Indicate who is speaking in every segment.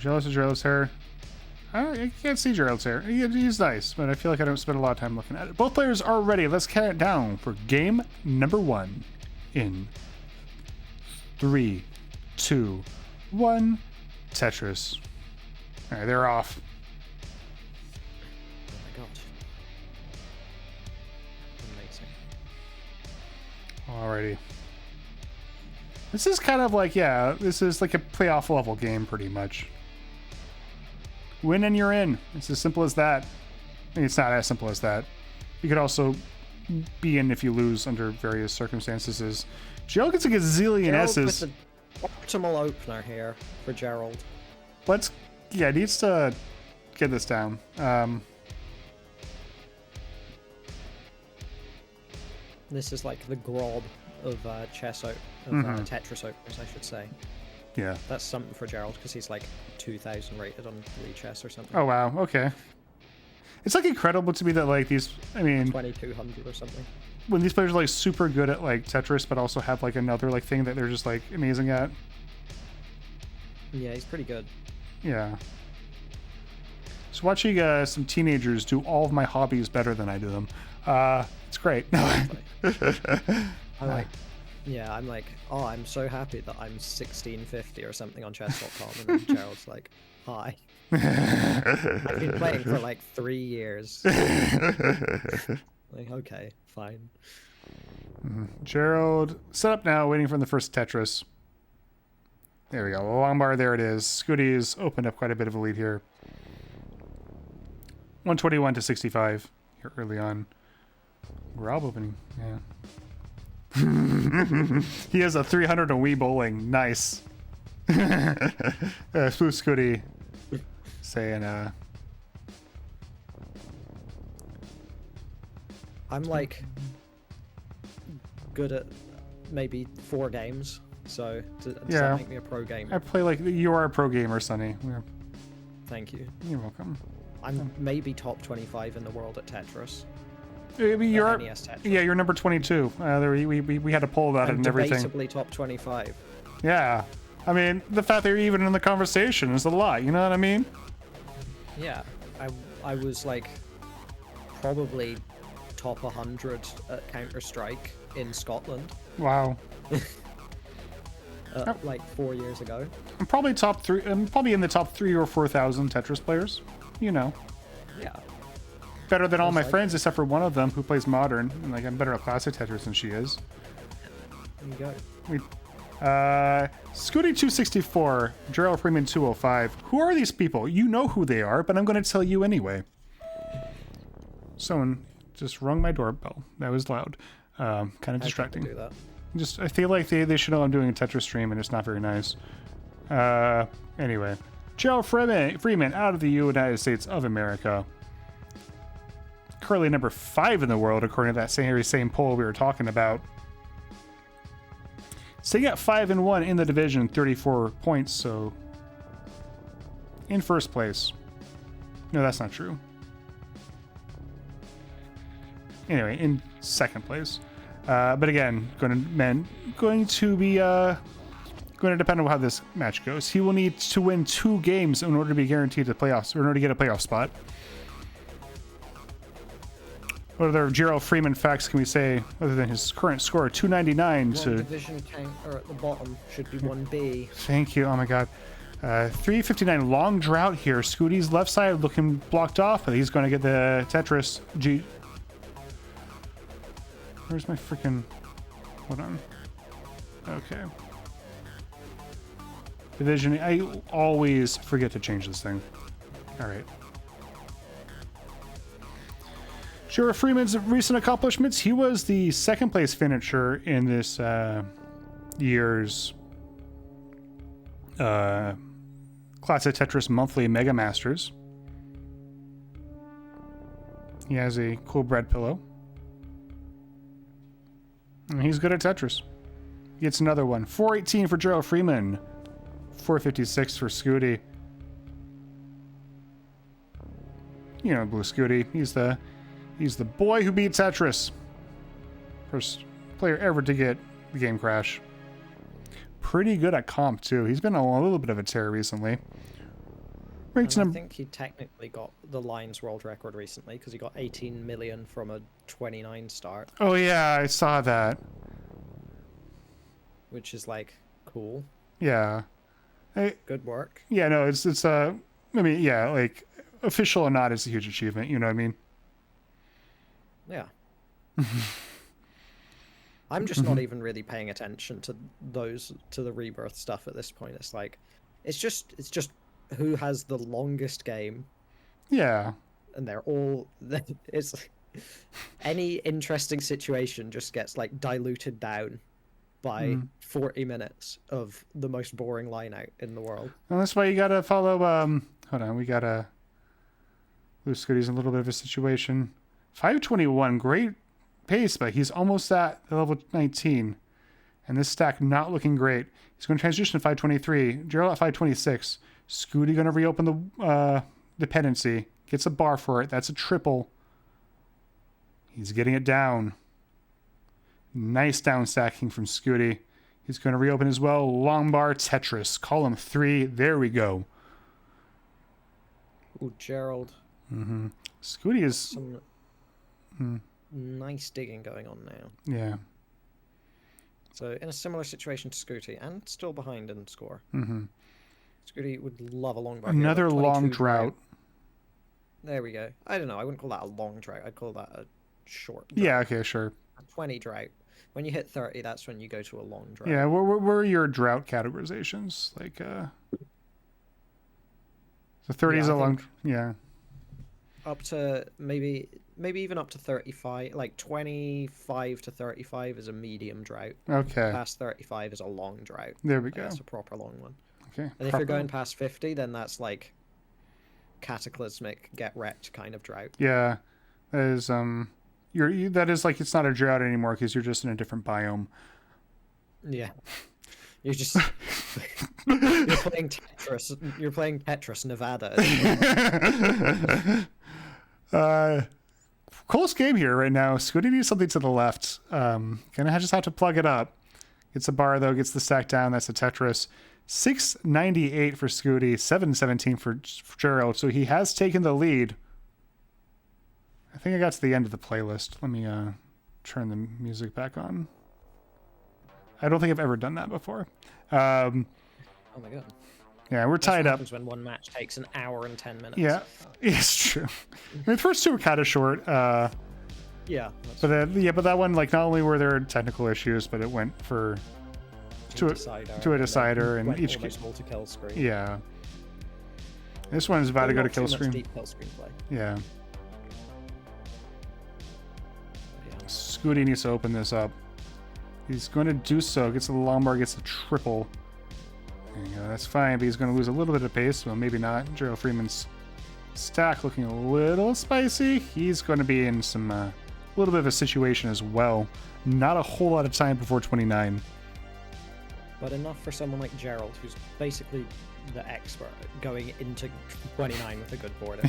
Speaker 1: Jealous of Gerald's hair. I can't see Gerald's hair. He's nice, but I feel like I don't spend a lot of time looking at it. Both players are ready. Let's count it down for game number 1 in 3, 2, 1. Tetris. All right, they're off.
Speaker 2: Oh my god. Amazing.
Speaker 1: Alrighty. This is kind of like, yeah, this is like a playoff level game pretty much. Win and you're in. It's as simple as that. I mean, it's not as simple as that. You could also be in if you lose under various circumstances. Gerald gets a gazillion
Speaker 2: Gerald
Speaker 1: S's.
Speaker 2: with the optimal opener here for Gerald.
Speaker 1: Yeah, needs to get this down.
Speaker 2: This is like the grob of Tetris openers, I should say.
Speaker 1: Yeah.
Speaker 2: That's something for Gerald because he's like 2,000 rated on Lee Chess or something.
Speaker 1: Oh, wow. Okay. It's like incredible to me that like these, I mean,
Speaker 2: 2,200 or something.
Speaker 1: When these players are like super good at like Tetris, but also have like another like thing that they're just like amazing at.
Speaker 2: Yeah, he's pretty good.
Speaker 1: Yeah. So watching some teenagers do all of my hobbies better than I do them. It's great.
Speaker 2: I'm like, oh, I'm so happy that I'm 1650 or something on chess.com, and then Gerald's like, hi. I've been playing for like 3 years. Like, okay, fine.
Speaker 1: Gerald, set up now, waiting for the first Tetris. There we go. The long bar, there it is. Scuti's opened up quite a bit of a lead here. 121 to 65 here early on. Rob opening, yeah. He has a 300 on Wii Bowling. Nice. Scuti saying,
Speaker 2: I'm like good at maybe 4 games, so does that make me a pro gamer?
Speaker 1: I play like you are a pro gamer, Sonny.
Speaker 2: Thank you.
Speaker 1: You're welcome.
Speaker 2: I'm maybe top 25 in the world at Tetris.
Speaker 1: You're number 22. We had a poll about it and everything.
Speaker 2: Debatably top 25.
Speaker 1: Yeah, I mean the fact that you're even in the conversation is a lot. You know what I mean?
Speaker 2: Yeah, I was like probably top 100 at Counter-Strike in Scotland.
Speaker 1: Wow.
Speaker 2: Like 4 years ago.
Speaker 1: I'm probably top 3. I'm probably in the top 3 or 4,000 Tetris players. You know.
Speaker 2: Yeah.
Speaker 1: Better than all my friends except for one of them who plays modern. And like I'm better at classic Tetris than she is.
Speaker 2: There you go.
Speaker 1: Scuti 264, Gerald Freeman 205. Who are these people? You know who they are, but I'm going to tell you anyway. Someone just rung my doorbell. That was loud. Kind of distracting.
Speaker 2: Do that.
Speaker 1: I feel like they should know I'm doing a Tetris stream and it's not very nice. Anyway, Gerald Freeman out of the United States of America. Currently number 5 in the world, according to that same poll we were talking about. Sitting at 5-1 in the division, 34 points, so in first place. No, that's not true. Anyway, in second place. But again, going to depend on how this match goes. He will need to win 2 games in order to be guaranteed the playoffs, or in order to get a playoff spot. What other Gerald Freeman facts can we say other than his current score, 299 to...
Speaker 2: division counter at the bottom should be 1B.
Speaker 1: Thank you. Oh my god. 359, long drought here. Scuti's left side looking blocked off, but he's going to get the Tetris. Where's my freaking... Hold on. Okay. Division. I always forget to change this thing. All right. Gerald Freeman's recent accomplishments. He was the second place finisher in this year's Classic Tetris Monthly Mega Masters. He has a cool bread pillow. And he's good at Tetris. He gets another one. 418 for Gerald Freeman. 456 for Scuti. You know, Blue Scuti. He's the boy who beat Tetris. First player ever to get the game crash. Pretty good at comp, too. He's been on a little bit of a tear recently. Ranked
Speaker 2: And I
Speaker 1: number.
Speaker 2: think he technically got the Lions world record recently because he got 18 million from a 29 start,
Speaker 1: Oh yeah, I saw that.
Speaker 2: which is like cool.
Speaker 1: Yeah.
Speaker 2: Good work.
Speaker 1: Yeah, no, it's I mean, yeah, like official or not, it's a huge achievement. You know what I mean?
Speaker 2: Yeah. I'm just not even really paying attention to the rebirth stuff at this point. It's just who has the longest game,
Speaker 1: Yeah.
Speaker 2: and they're all it's any interesting situation just gets like diluted down by 40 minutes of the most boring line out in the world.
Speaker 1: Well, that's why you gotta follow. Hold on, we gotta. Blue Scooty's in a little bit of a situation. 521, great pace, but he's almost at the level 19, and this stack not looking great. He's going to transition to 523. Gerald at 526. Scuti going to reopen the dependency. Gets a bar for it. That's a triple. He's getting it down. Nice down stacking from Scuti. He's going to reopen as well. Long bar Tetris. Column 3. There we go.
Speaker 2: Ooh, Gerald.
Speaker 1: Scuti is...
Speaker 2: Some nice digging going on now.
Speaker 1: Yeah.
Speaker 2: So in a similar situation to Scuti, and still behind in score. Scuti would love a long bar.
Speaker 1: Another long drought.
Speaker 2: There we go. I don't know. I wouldn't call that a long drought. I'd call that a short drought.
Speaker 1: Yeah, okay, sure.
Speaker 2: A 20 drought. When you hit 30, that's when you go to a long drought.
Speaker 1: Yeah, what are your drought categorizations? Like, the 30 is a long... Yeah.
Speaker 2: Up to maybe even up to 35, like 25 to 35 is a medium drought.
Speaker 1: Okay.
Speaker 2: Past 35 is a long drought.
Speaker 1: There we go.
Speaker 2: That's a proper long one.
Speaker 1: Okay.
Speaker 2: And if you're going past 50, then that's like cataclysmic, get wrecked kind of drought.
Speaker 1: Yeah. That is, that is like, it's not a drought anymore because you're just in a different biome.
Speaker 2: Yeah. You're just you're playing Tetris. You're playing Tetris Nevada.
Speaker 1: Close game here right now. Scuti needs something to the left. Gonna just have to plug it up. Gets a bar though. Gets the stack down. That's a Tetris. 698 for Scuti. 717 for Gerald. So he has taken the lead. I think I got to the end of the playlist. Let me turn the music back on. I don't think I've ever done that before.
Speaker 2: Oh my god.
Speaker 1: Yeah, we're tied up.
Speaker 2: When one match takes an hour and 10 minutes.
Speaker 1: Yeah, it's true. I mean, the first two were kind of short.
Speaker 2: Yeah.
Speaker 1: But that one, like, not only were there technical issues, but it went for to a decider, and each
Speaker 2: multi-kill screen.
Speaker 1: Yeah. This one is about to go to kill screen.
Speaker 2: Deep kill screen play.
Speaker 1: Yeah. Scuti needs to open this up. He's going to do so. Gets a long bar, gets a triple. There you go. That's fine, but he's going to lose a little bit of pace. Well, maybe not. Gerald Freeman's stack looking a little spicy. He's going to be in some little bit of a situation as well. Not a whole lot of time before 29.
Speaker 2: But enough for someone like Gerald, who's basically the expert at going into 29 with a good board.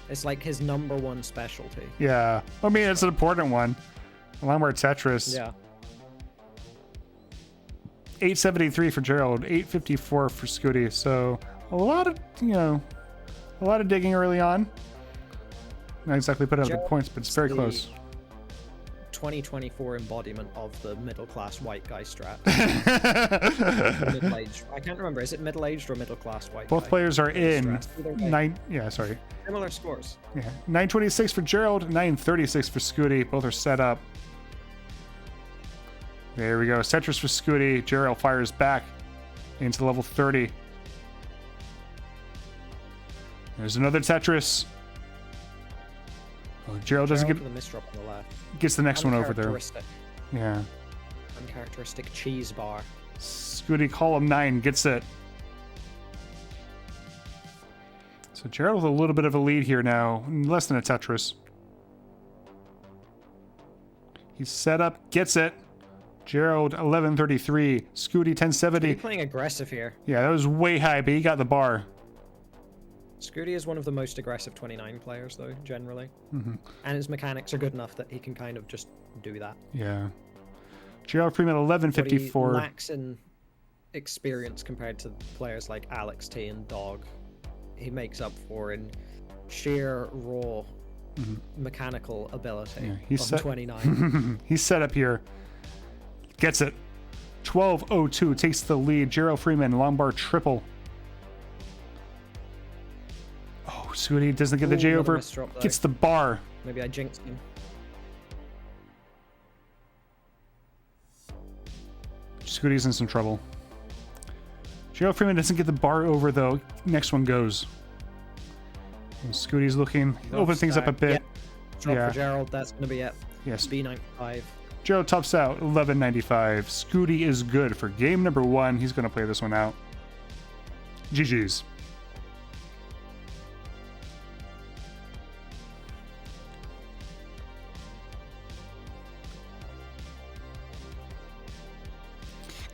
Speaker 2: It's like his number one specialty.
Speaker 1: Yeah. I mean, it's an important one. Limeware Tetris.
Speaker 2: Yeah.
Speaker 1: 873 for Gerald, 854 for Scuti. So a lot of digging early on. Not exactly put out the points, but it's very close.
Speaker 2: 2024 embodiment of the middle-class white guy strat. Middle-aged. I can't remember. Is it middle-aged or middle-class white
Speaker 1: Both
Speaker 2: guy?
Speaker 1: players are in.
Speaker 2: Sorry. Similar scores.
Speaker 1: Yeah. 926 for Gerald, 936 for Scuti. Both are set up. There we go. Tetris for Scuti. Gerald fires back into level 30. There's another Tetris. Oh, Gerald doesn't get
Speaker 2: the misdrop on the left.
Speaker 1: Gets the next one over there. Yeah.
Speaker 2: Uncharacteristic cheese bar.
Speaker 1: Scuti column 9 gets it. So Gerald with a little bit of a lead here now. Less than a Tetris. He's set up, gets it. Gerald 1133. Scuti 1070.
Speaker 2: He's playing aggressive here.
Speaker 1: Yeah, that was way high, but he got the bar.
Speaker 2: Scuti is one of the most aggressive 29 players, though, generally. And his mechanics are good enough that he can kind of just do that.
Speaker 1: Yeah. Gerald Freeman 1154.
Speaker 2: What he lacks in experience compared to players like Alex T and Dog, he makes up for in sheer raw mechanical ability.
Speaker 1: Yeah, he's
Speaker 2: 29.
Speaker 1: He's set up here. Gets it. 12-02 takes the lead. Gerald Freeman, long bar triple. Oh, Scuti doesn't get the J over. Gets the bar.
Speaker 2: Maybe I jinxed him.
Speaker 1: Scuti's in some trouble. Gerald Freeman doesn't get the bar over, though. Next one goes. And Scuti's looking. Open things up a bit.
Speaker 2: Yeah. For Gerald, that's going to be it.
Speaker 1: Yes.
Speaker 2: B95.
Speaker 1: Gerald tops out 11.95. Scuti is good for game number 1. He's going to play this one out. GG's.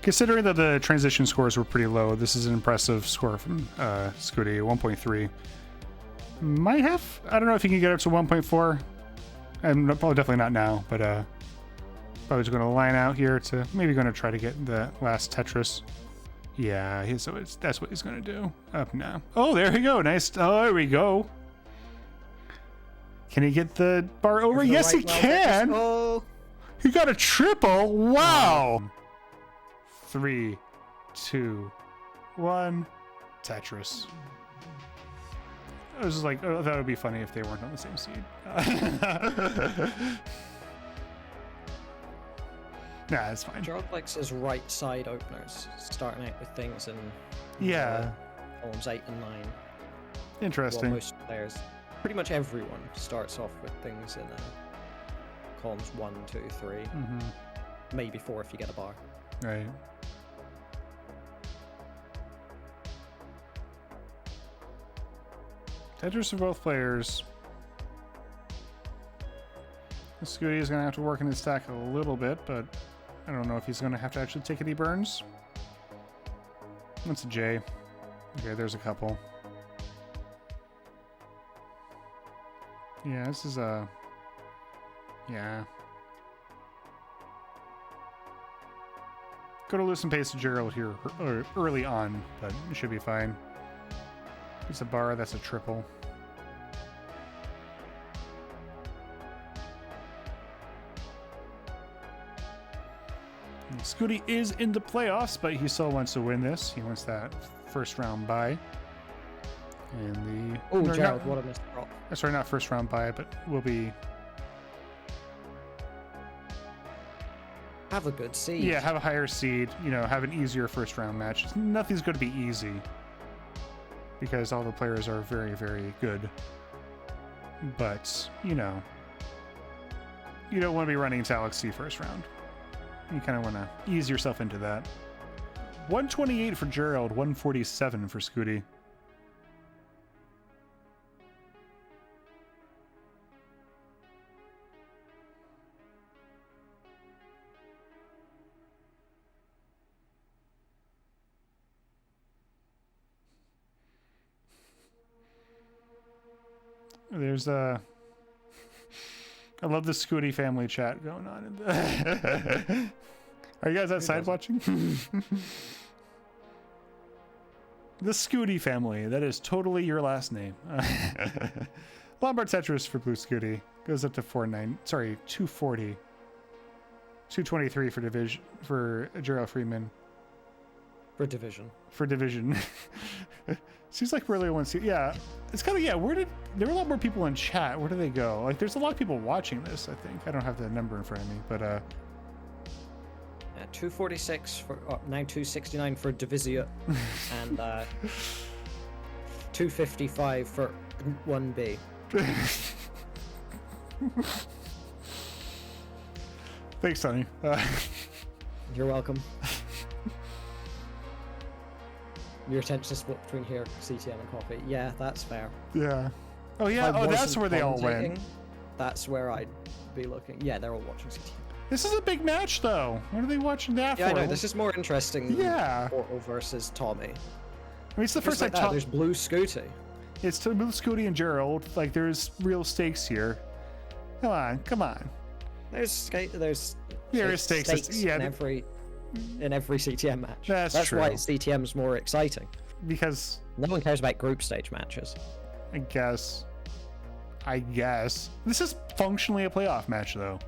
Speaker 1: Considering that the transition scores were pretty low, this is an impressive score from Scuti, 1.3. Might have, I don't know if he can get up to 1.4. I'm probably definitely not now, but probably just going to line out here to maybe going to try to get the last Tetris. Yeah, so that's what he's going to do. Up now. Oh, there we go. Nice. Oh, there we go. Can he get the bar over? Yes, he can.
Speaker 2: Oh.
Speaker 1: He got a triple. Wow. 3, 2, 1. Tetris. I was just like, oh, that would be funny if they weren't on the same seed. Nah, it's fine.
Speaker 2: Gerald likes his right side openers, starting out with things in columns 8 and 9.
Speaker 1: Interesting.
Speaker 2: Well, most players, pretty much everyone, starts off with things in columns 1, 2, 3, maybe 4 if you get a bar.
Speaker 1: Right. Tetris for both players. Scuti is going to have to work in his stack a little bit, but I don't know if he's going to have to actually take any burns. That's a J. Okay, there's a couple. Yeah, this is a... Yeah. Go to loosen pace to Gerald here early on, but it should be fine. It's a bar, that's a triple. Scuti is in the playoffs, but he still wants to win this. He wants that first round bye. And the...
Speaker 2: Oh, Gerald, what a missed drop.
Speaker 1: Sorry, not first round bye, but will be...
Speaker 2: Have a good seed.
Speaker 1: Yeah, have a higher seed. You know, have an easier first round match. Nothing's going to be easy because all the players are very, very good. But, you know, you don't want to be running into Alex C first round. You kind of want to ease yourself into that. 128 for Gerald, 147 for Scuti. There's I love the Scuti family chat going on. Are you guys outside watching? The Scuti family. That is totally your last name. Lombard Tetris for Blue Scuti goes up to 240. 223 for division for Gerald Freeman.
Speaker 2: For division.
Speaker 1: For division. Seems like we're the only ones. Yeah, it's kind of there were a lot more people in chat. Where do they go? Like, there's a lot of people watching this. I think I don't have the number in front of me, but
Speaker 2: 246 for now 269 for Divisia, and 255 for 1B.
Speaker 1: Thanks, Sonny.
Speaker 2: You're welcome. Your attention split between here, CTL and coffee. Yeah, that's fair.
Speaker 1: Yeah. Oh yeah. Oh, that's where they all went.
Speaker 2: That's where I'd be looking. Yeah, they're all watching CTL.
Speaker 1: This is a big match, though. What are they watching that for?
Speaker 2: Yeah, I know. This is more interesting.
Speaker 1: Yeah.
Speaker 2: Than Portal versus Tommy.
Speaker 1: I mean, it's the first time.
Speaker 2: There's Blue Scuti.
Speaker 1: It's to Blue Scuti and Gerald. Like, there's real stakes here. Come on.
Speaker 2: There is stakes.
Speaker 1: Yeah, in every
Speaker 2: in every CTM match.
Speaker 1: That's true.
Speaker 2: Why CTM's more exciting.
Speaker 1: Because
Speaker 2: no one cares about group stage matches.
Speaker 1: I guess. This is functionally a playoff match, though.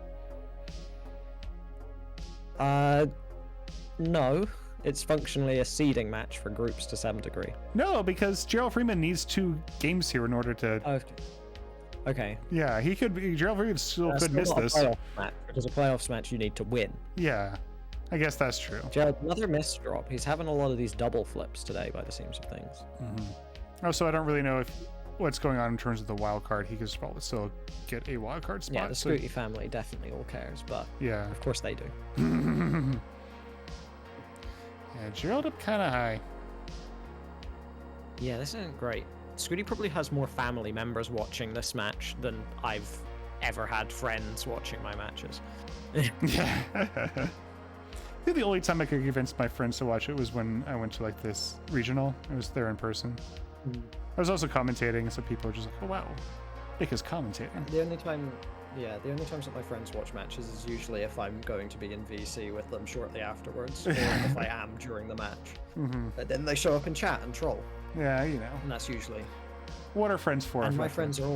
Speaker 2: No. It's functionally a seeding match for groups to some degree.
Speaker 1: No, because Gerald Freeman needs 2 games here in order to...
Speaker 2: Okay.
Speaker 1: Yeah, Gerald Freeman still could miss this.
Speaker 2: Match, because a playoffs match you need to win.
Speaker 1: Yeah, I guess that's true.
Speaker 2: Gerald, another miss drop. He's having a lot of these double flips today by the seams of things.
Speaker 1: Oh, so I don't really know what's going on in terms of the wild card. He could probably still get a wild card spot.
Speaker 2: Yeah, the Scuti family definitely all cares, but
Speaker 1: yeah,
Speaker 2: of course they do.
Speaker 1: Yeah, Gerald up kind of high.
Speaker 2: Yeah, this isn't great. Scuti probably has more family members watching this match than I've ever had friends watching my matches.
Speaker 1: Yeah. I think the only time I could convince my friends to watch it was when I went to like this regional. I was there in person. I was also commentating, so people were just like, "Oh wow, Nick is commentating."
Speaker 2: The only times that my friends watch matches is usually if I'm going to be in VC with them shortly afterwards, or if I am during the match. But then they show up in chat and troll.
Speaker 1: Yeah, you know.
Speaker 2: And that's usually.
Speaker 1: What are friends for?
Speaker 2: And my friends are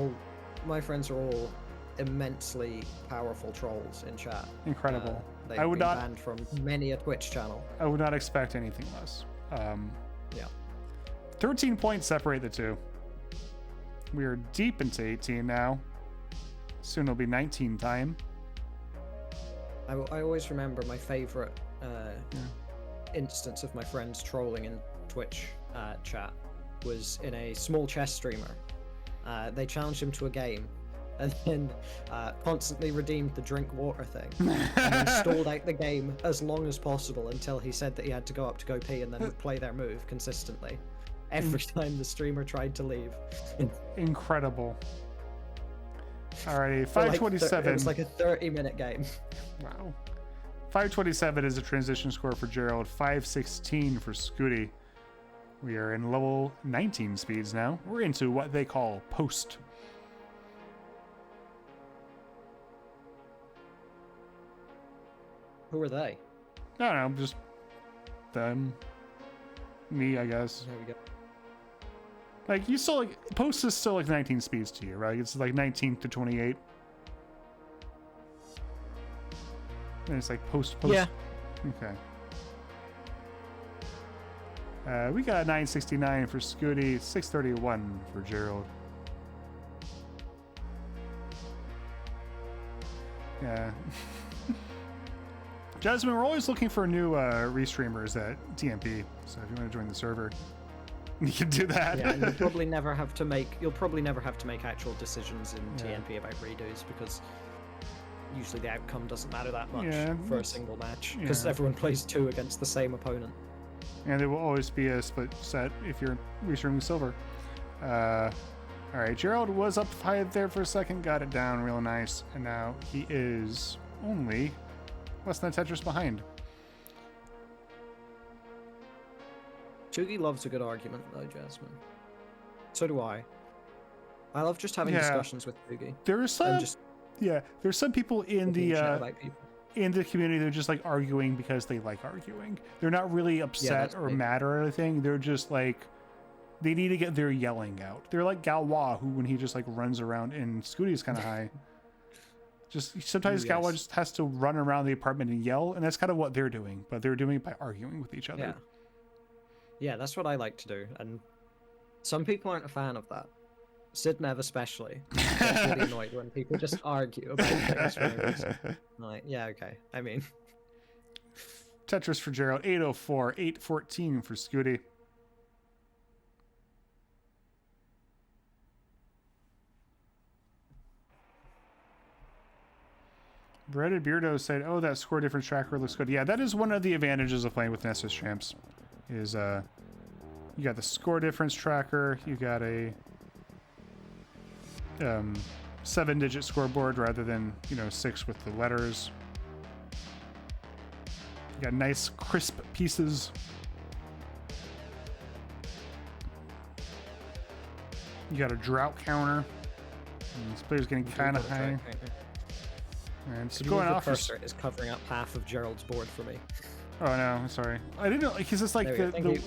Speaker 2: all immensely powerful trolls in chat.
Speaker 1: Incredible.
Speaker 2: They've
Speaker 1: I would
Speaker 2: been
Speaker 1: not
Speaker 2: banned from many a Twitch channel.
Speaker 1: I would not expect anything less.
Speaker 2: Yeah.
Speaker 1: 13 points separate the two. We are deep into 18 now. Soon it'll be 19 time.
Speaker 2: I always remember my favorite instance of my friends trolling in Twitch chat was in a small chess streamer. They challenged him to a game and then constantly redeemed the drink water thing and then stalled out the game as long as possible until he said that he had to go up to go pee and then would play their move consistently every time the streamer tried to leave.
Speaker 1: Incredible. Alrighty, 527.
Speaker 2: It was like a 30-minute game.
Speaker 1: Wow. 527 is the transition score for Gerald. 516 for Scuti. We are in level 19 speeds now. We're into what they call post.
Speaker 2: Who are they?
Speaker 1: I don't know, just them. Me, I guess.
Speaker 2: There we go.
Speaker 1: Like, you still, like, post is still like 19 speeds to you, right? It's like 19 to 28. And it's like post.
Speaker 2: Yeah.
Speaker 1: Okay. We got 969 for Scuti, 631 for Gerald. Yeah. Jasmine, we're always looking for new restreamers at TMP, so if you want to join the server, you can do that.
Speaker 2: Yeah, and you'll probably never have to make actual decisions in TNP about redos because usually the outcome doesn't matter that much for a single match because everyone plays 2 against the same opponent.
Speaker 1: And there will always be a split set if you're restreaming silver. All right, Gerald was up high there for a second, got it down real nice, and now he is only less than a Tetris behind.
Speaker 2: Chugi loves a good argument, though, Jasmine. So do I. I love just having discussions with Chugi.
Speaker 1: There are some, there's some people in the community that are just like arguing because they like arguing. They're not really upset or mad or anything. They're just like, they need to get their yelling out. They're like Galwa, who when he just like runs around and Scuti's kind of high. Just sometimes Galwa just has to run around the apartment and yell, and that's kind of what they're doing. But they're doing it by arguing with each other.
Speaker 2: Yeah, that's what I like to do, and some people aren't a fan of that. Sidnev especially gets really annoyed when people just argue about things. Like, yeah, okay. I mean,
Speaker 1: Tetris for Gerald, 804, 814 for Scuti. Breaded Beardo said, "Oh, that score difference tracker looks good." Yeah, that is one of the advantages of playing with Nessus champs. Is you got the score difference tracker, you got a 7-digit scoreboard rather than 6 with the letters. You got nice crisp pieces. You got a drought counter. And this player's getting kind of high. And it's going off.
Speaker 2: The cursor is covering up half of Gerald's board for me.
Speaker 1: Oh no, sorry. I didn't know because it's like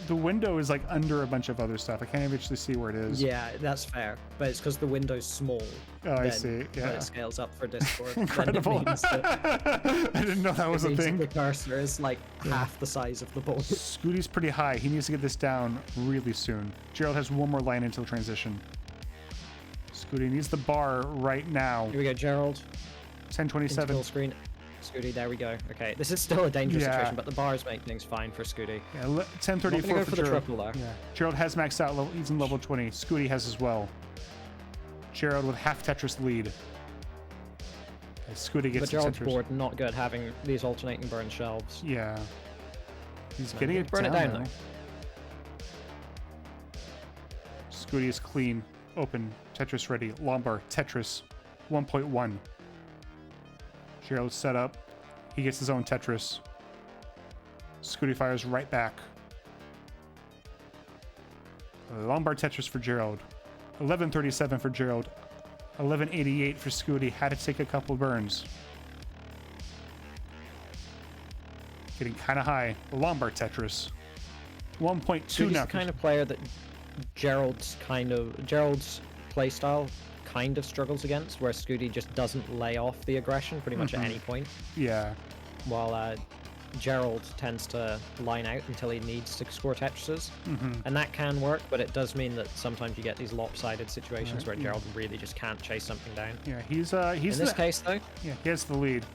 Speaker 1: the window is like under a bunch of other stuff. I can't actually see where it is.
Speaker 2: Yeah, that's fair. But it's because the window's small.
Speaker 1: Oh, I see. Yeah.
Speaker 2: When it scales up for Discord.
Speaker 1: Incredible.
Speaker 2: Then it means that
Speaker 1: I didn't know that was a thing.
Speaker 2: The cursor is like half the size of the board.
Speaker 1: Scuti's pretty high. He needs to get this down really soon. Gerald has one more line until transition. Scuti needs the bar right now.
Speaker 2: Here we go, Gerald.
Speaker 1: 10:27.
Speaker 2: Full screen. Scuti, there we go. Okay, this is still a dangerous situation, but the bars make things fine for Scuti.
Speaker 1: Yeah, 10:34
Speaker 2: for the triple there.
Speaker 1: Yeah. Gerald has maxed out. He's in level 20. Scuti has as well. Gerald with half Tetris lead. Scuti gets
Speaker 2: but Gerald's board not good having these alternating burn shelves.
Speaker 1: Yeah. He's getting it
Speaker 2: burn
Speaker 1: down,
Speaker 2: it down
Speaker 1: though. Scuti is clean. Open. Tetris ready. Lombard. Tetris. 1.1. Gerald set up. He gets his own Tetris. Scuti fires right back. Lombard Tetris for Gerald. 11:37 for Gerald. 11:88 for Scuti. Had to take a couple burns. Getting kind of high. Lombard Tetris. 1.2 now.
Speaker 2: He's the kind of player that Gerald's playstyle kind of struggles against, where Scuti just doesn't lay off the aggression pretty much at any point.
Speaker 1: Yeah.
Speaker 2: While Gerald tends to line out until he needs to score Tetrises. And that can work, but it does mean that sometimes you get these lopsided situations where Gerald really just can't chase something down.
Speaker 1: Yeah, he's
Speaker 2: in this case though.
Speaker 1: Yeah, he has the lead.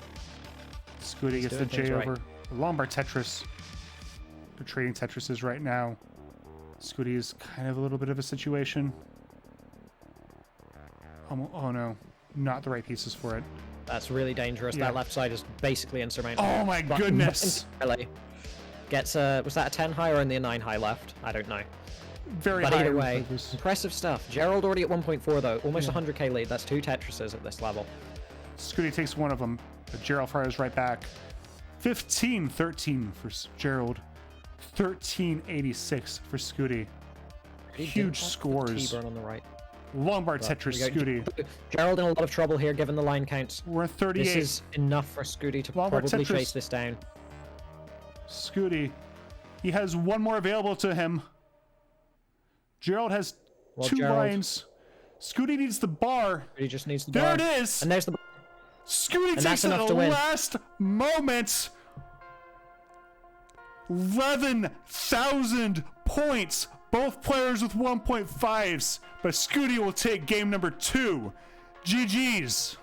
Speaker 1: Scuti gets the J over. Right. Lombard Tetris. They're trading Tetrises right now. Scuti is kind of a little bit of a situation. Oh no, not the right pieces for it.
Speaker 2: That's really dangerous. Yeah. That left side is basically insurmountable.
Speaker 1: Oh my goodness!
Speaker 2: Gets was that a 10 high or in the 9 high left? I don't know.
Speaker 1: Very
Speaker 2: but
Speaker 1: high.
Speaker 2: Either way, impressive stuff. Gerald already at 1.4 though, almost 100k lead. That's 2 Tetrises at this level.
Speaker 1: Scuti takes one of them, but Gerald fires right back. 15-13 for Gerald. 1386 for Scuti. Huge scores.
Speaker 2: T-burn on the right.
Speaker 1: Lombard Tetris Scuti.
Speaker 2: Gerald in a lot of trouble here given the line counts.
Speaker 1: We're at 38.
Speaker 2: This is enough for Scuti to Lombard probably Tetris. Chase this down.
Speaker 1: Scuti. He has one more available to him. Gerald has 2 lines. Scuti needs the bar.
Speaker 2: He just needs the
Speaker 1: bar.
Speaker 2: There
Speaker 1: it is!
Speaker 2: And there's the bar.
Speaker 1: Scuti takes it at the last moment. 11,000 points. Both players with 1.5s, but Scuti will take game number 2. GG's.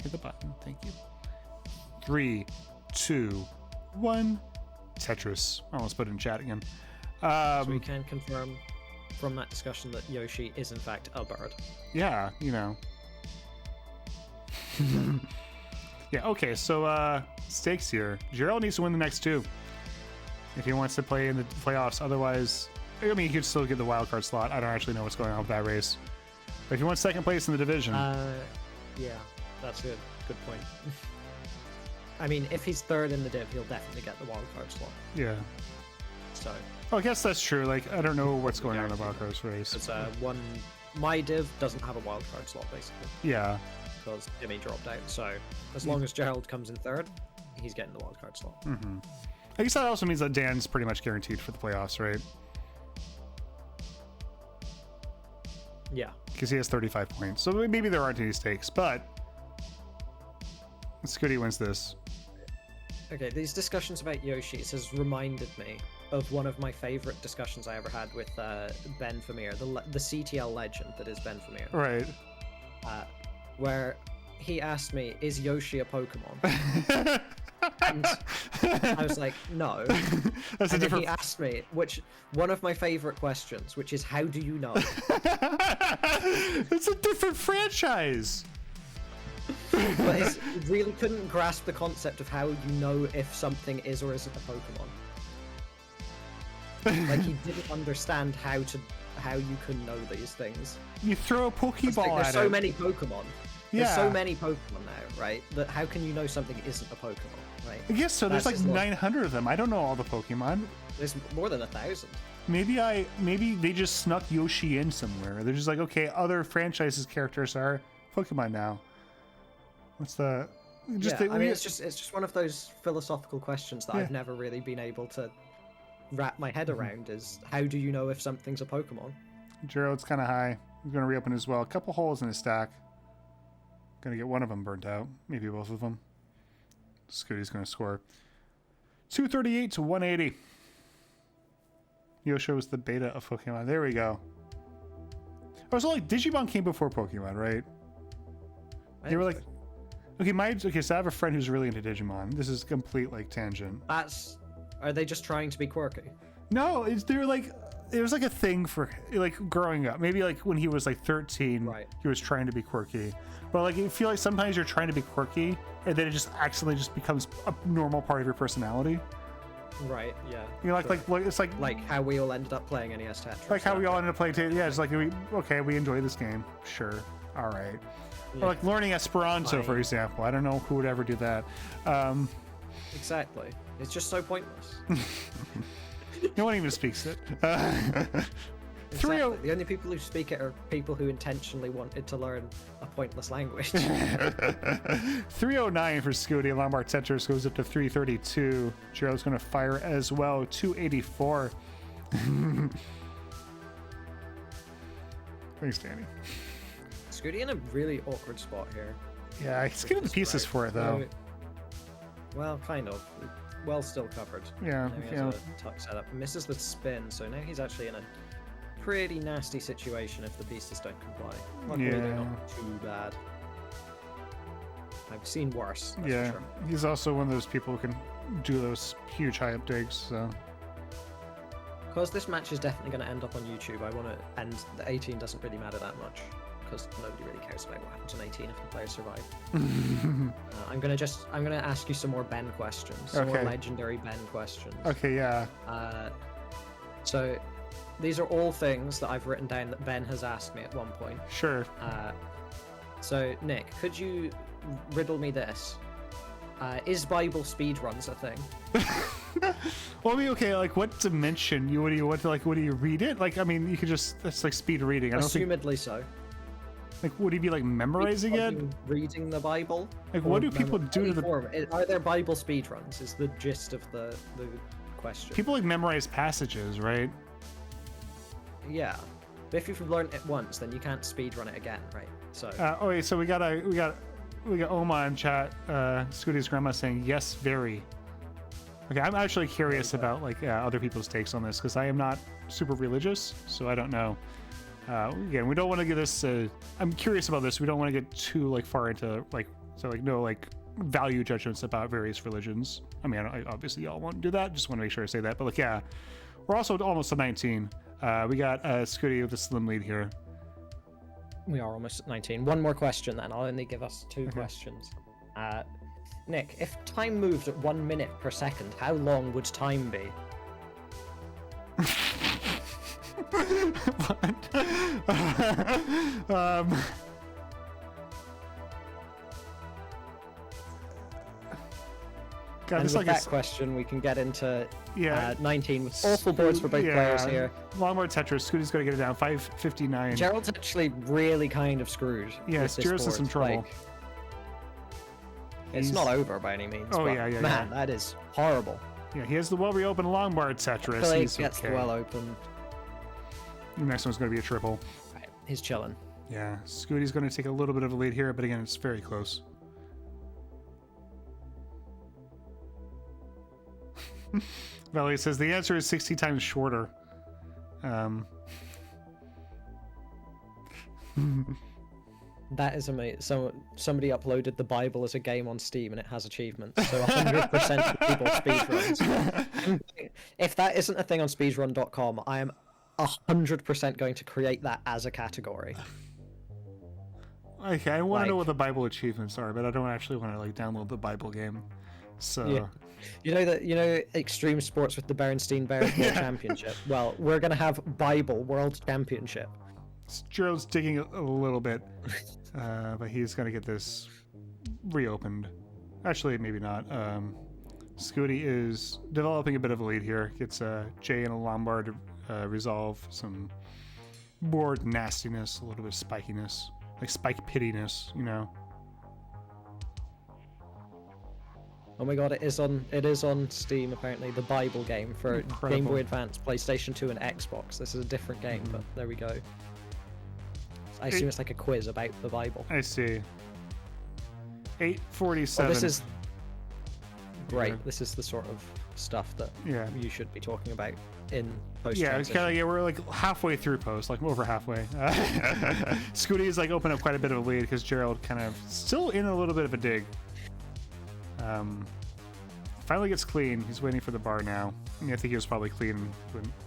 Speaker 1: Hit the button. Thank you. 3, 2, 1. Tetris. Oh, let's put it in chat again.
Speaker 2: So we can confirm from that discussion that Yoshi is in fact a bird.
Speaker 1: Yeah, you know. Yeah, okay, so stakes here. Gerald needs to win the next 2 if he wants to play in the playoffs. Otherwise, I mean, he could still get the wildcard slot. I don't actually know what's going on with that race. But if he wants second place in the division...
Speaker 2: yeah, that's a good point. I mean, if he's third in the div, he'll definitely get the wildcard slot.
Speaker 1: Yeah.
Speaker 2: So...
Speaker 1: Oh, I guess that's true. Like, I don't know what's going on in the wildcard race.
Speaker 2: It's my div doesn't have a wildcard slot, basically.
Speaker 1: Yeah.
Speaker 2: Because Jimmy dropped out. So, as long as Gerald comes in third, he's getting the wildcard slot.
Speaker 1: Mm-hmm. I guess that also means that Dan's pretty much guaranteed for the playoffs, right?
Speaker 2: Yeah.
Speaker 1: Because he has 35 points. So maybe there aren't any stakes, but Scuti wins this.
Speaker 2: Okay, these discussions about Yoshi's has reminded me of one of my favorite discussions I ever had with Ben Vermeer, the CTL legend that is Ben Vermeer.
Speaker 1: Right.
Speaker 2: Where he asked me, is Yoshi a Pokemon? And I was like, no.
Speaker 1: That's
Speaker 2: and then he asked me, one of my favorite questions, which is, how do you know?
Speaker 1: It's a different franchise.
Speaker 2: But he really couldn't grasp the concept of how you know if something is or isn't a Pokemon. Like, he didn't understand how you can know these things.
Speaker 1: You throw a Pokeball at it.
Speaker 2: There's so many Pokemon. There's so many Pokemon now, right? That how can you know something isn't a Pokemon, right?
Speaker 1: I guess so. There's like 900 of them. I don't know all the Pokemon.
Speaker 2: There's more than 1,000.
Speaker 1: Maybe they just snuck Yoshi in somewhere. They're just like, okay, other franchises characters are Pokemon now. What's the Just
Speaker 2: yeah, I mean, it's just one of those philosophical questions that
Speaker 1: Yeah.
Speaker 2: I've never really been able to wrap my head around. Is how do you know if something's a Pokemon?
Speaker 1: Gerald's kind of high. He's going to reopen as well. A couple holes in his stack. Going to get one of them burnt out. Maybe both of them. Scooty's going to score 238 to 180. Yosho was the beta of Pokemon. There we go. Oh, so like Digimon came before Pokemon, right? They were like, okay, so I have a friend who's really into Digimon. This is complete like tangent.
Speaker 2: Are they just trying to be quirky?
Speaker 1: No, they're like, it was like a thing for like growing up. Maybe like when he was like 13,
Speaker 2: Right.
Speaker 1: he was trying to be quirky. But like, you feel like sometimes you're trying to be quirky and then it just accidentally just becomes a normal part of your personality.
Speaker 2: Right. Yeah.
Speaker 1: You know,
Speaker 2: sure.
Speaker 1: like it's like
Speaker 2: how we all ended up playing NES Tetris.
Speaker 1: like how we all ended up playing. Yeah, it's like we enjoy this game. Sure, all right.
Speaker 2: Yeah.
Speaker 1: Or like learning Esperanto, for example. I don't know who would ever do that.
Speaker 2: Exactly. It's just so pointless.
Speaker 1: No one even speaks it.
Speaker 2: Exactly. The only people who speak it are people who intentionally wanted to learn a pointless language.
Speaker 1: 309 for Scuti. Lombard Tetris goes up to 332. Gerald's going to fire as well. 284. Thanks, Danny.
Speaker 2: Scuti in a really awkward spot here.
Speaker 1: Yeah, he's getting the pieces for it, though.
Speaker 2: Well, kind of. Well, still covered.
Speaker 1: Yeah,
Speaker 2: Now he has a tuck setup. Misses with spin, so now he's actually in a pretty nasty situation if the pieces don't comply. Luckily, they're not too bad. I've seen worse. That's for sure.
Speaker 1: He's also one of those people who can do those huge high up digs, so.
Speaker 2: Because this match is definitely going to end up on YouTube, I want to end the 18 doesn't really matter that much. Because nobody really cares about what happens in 18 if the players survive. I'm gonna ask you some more Ben questions, some more legendary Ben questions.
Speaker 1: Okay, yeah.
Speaker 2: So these are all things that I've written down that Ben has asked me at one point.
Speaker 1: Sure.
Speaker 2: So Nick, could you riddle me this? Is Bible speedruns a thing?
Speaker 1: Well, I mean, okay, like what dimension? What do you want to like? What do you read it? Like, I mean, you could just that's like speed reading. I don't think.
Speaker 2: Assumedly so.
Speaker 1: Like, would he be like memorizing it?
Speaker 2: Reading the Bible?
Speaker 1: Like, what do people do to the?
Speaker 2: Are there Bible speedruns? Is the gist of the question.
Speaker 1: People like memorize passages, right?
Speaker 2: Yeah, but if you've learned it once, then you can't speedrun it again, right? So.
Speaker 1: Okay, so we got Oma in chat. Scooty's grandma saying yes, very. Okay, I'm actually curious about like other people's takes on this because I am not super religious, so I don't know. Again, we don't want to get this. I'm curious about this. We don't want to get too like far into like no like value judgments about various religions. I mean, obviously y'all won't do that. Just want to make sure I say that. But like, yeah, we're also almost at 19. We got Scuti with a slim lead here.
Speaker 2: We are almost at 19. One more question then. I'll only give us two questions. Nick, if time moved at 1 minute per second, how long would time be?
Speaker 1: What? God,
Speaker 2: and with that question, we can get into 19 with awful boards for both players here.
Speaker 1: Lombard Tetris. Scooty's got to get it down. 559.
Speaker 2: Gerald's actually really kind of screwed.
Speaker 1: Yes, Gerald's in some trouble.
Speaker 2: Like, it's not over by any means.
Speaker 1: Oh,
Speaker 2: but
Speaker 1: yeah.
Speaker 2: Man, that is horrible.
Speaker 1: Yeah, he has the well-reopened Lombard Tetris.
Speaker 2: He gets the well-opened.
Speaker 1: The next one's going to be a triple.
Speaker 2: Right, he's chilling.
Speaker 1: Yeah, Scooty's going to take a little bit of a lead here, but again, it's very close. Valerie says the answer is 60 times shorter.
Speaker 2: That is amazing. So somebody uploaded the Bible as a game on Steam and it has achievements. So 100% of people speedruns. If that isn't a thing on speedrun.com, I am 100% going to create that as a category.
Speaker 1: Okay, I want to know what the Bible achievements are, but I don't actually want to like download the Bible game. So
Speaker 2: yeah. You know extreme sports with the Berenstein Bears World Championship. Well, we're gonna have Bible World Championship.
Speaker 1: Gerald's digging a little bit, but he's gonna get this reopened. Actually, maybe not. Scuti is developing a bit of a lead here. Gets Jay and a Lombard to resolve some board nastiness, a little bit of spikiness, like spike pittiness, you know.
Speaker 2: Oh my god, it is on Steam apparently. The Bible game for
Speaker 1: Incredible.
Speaker 2: Game Boy Advance, PlayStation 2, and Xbox. This is a different game, but there we go. I assume it's like a quiz about the Bible.
Speaker 1: I see. 847.
Speaker 2: Oh, this is great.
Speaker 1: Yeah.
Speaker 2: This is the sort of stuff that
Speaker 1: Yeah.
Speaker 2: you should be talking about in post.
Speaker 1: Yeah, it's kind of, yeah, we're like halfway through post, like over halfway. Scuti is like opened up quite a bit of a lead because Gerald kind of still in a little bit of a dig. Finally gets clean. He's waiting for the bar now. I think he was probably clean,